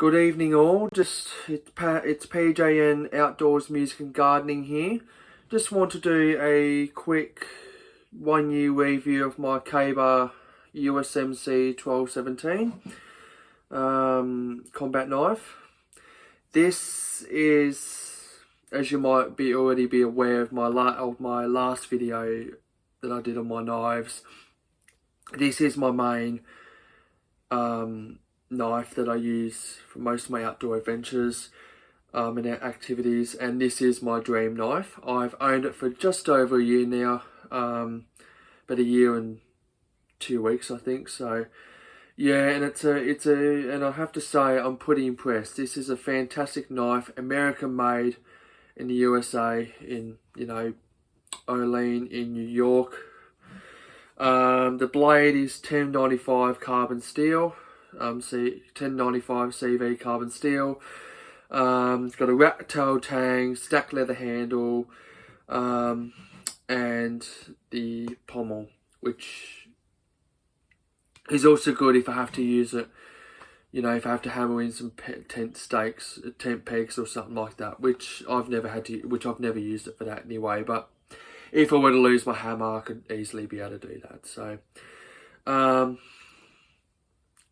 Good evening all, it's PJN Outdoors Music and Gardening here. Just want to do a quick 1 year review of my K-Bar USMC 1217 combat knife. This is, as you might already be aware of my last video that I did on my knives, this is my main knife that I use for most of my outdoor adventures and activities, and this is my dream knife. I've owned it for just over a year now, about a year and 2 weeks I think. So yeah, and and I have to say I'm pretty impressed. This is a fantastic knife, American made in the USA, in Olean in New York. The blade is 1095 carbon steel. 1095 CV carbon steel. It's got a rat tail tang, stacked leather handle, and the pommel, which is also good if I have to use it, if I have to hammer in some tent pegs or something like that, which I've never used it for that anyway. But if I were to lose my hammer, I could easily be able to do that.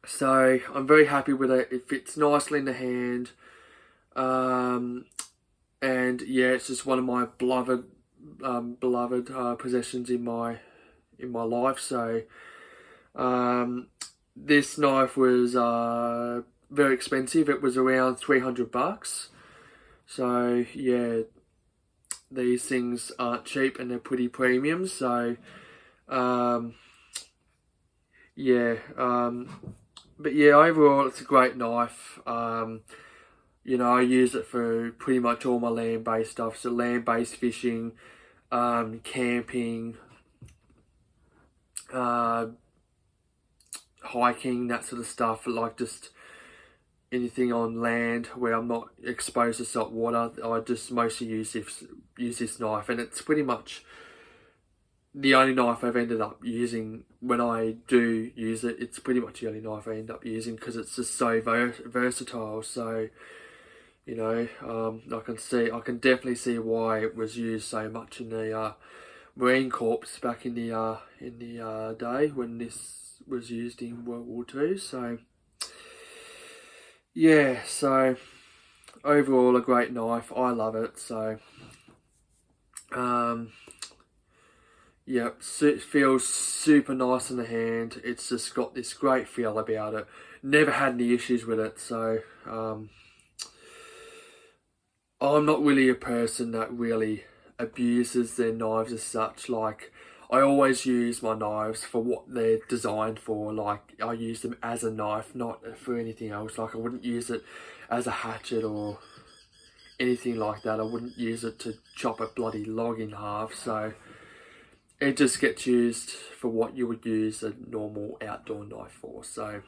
So I'm very happy with it. It fits nicely in the hand, and yeah, it's just one of my beloved possessions in my life. So this knife was very expensive. It was around $300. So yeah, these things aren't cheap and they're pretty premium. So but yeah, overall it's a great knife. I use it for pretty much all my land-based stuff. So land-based fishing, camping, hiking, that sort of stuff. Like just anything on land where I'm not exposed to salt water, I just mostly use this knife, and it's pretty much the only knife I've ended up using. When I do use it, it's pretty much the only knife I end up using because it's just so versatile. So I can definitely see why it was used so much in the Marine Corps back in the day when this was used in World War II. So yeah, so overall a great knife. I love it. So yeah, it feels super nice in the hand. It's just got this great feel about it. Never had any issues with it. So I'm not really a person that really abuses their knives as such. Like, I always use my knives for what they're designed for. Like, I use them as a knife, not for anything else. Like, I wouldn't use it as a hatchet or anything like that. I wouldn't use it to chop a bloody log in half. So it just gets used for what you would use a normal outdoor knife for. So,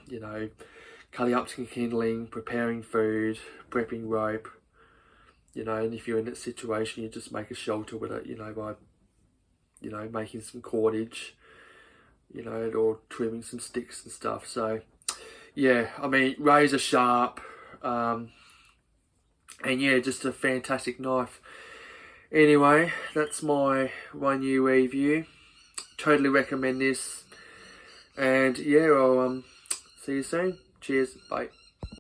cutting up some kindling, preparing food, prepping rope, and if you're in that situation, you just make a shelter with it, by, making some cordage, or trimming some sticks and stuff. So, yeah, I mean, razor sharp, and yeah, just a fantastic knife. Anyway, that's my 1 year review. Totally recommend this. And yeah, I'll see you soon. Cheers. Bye.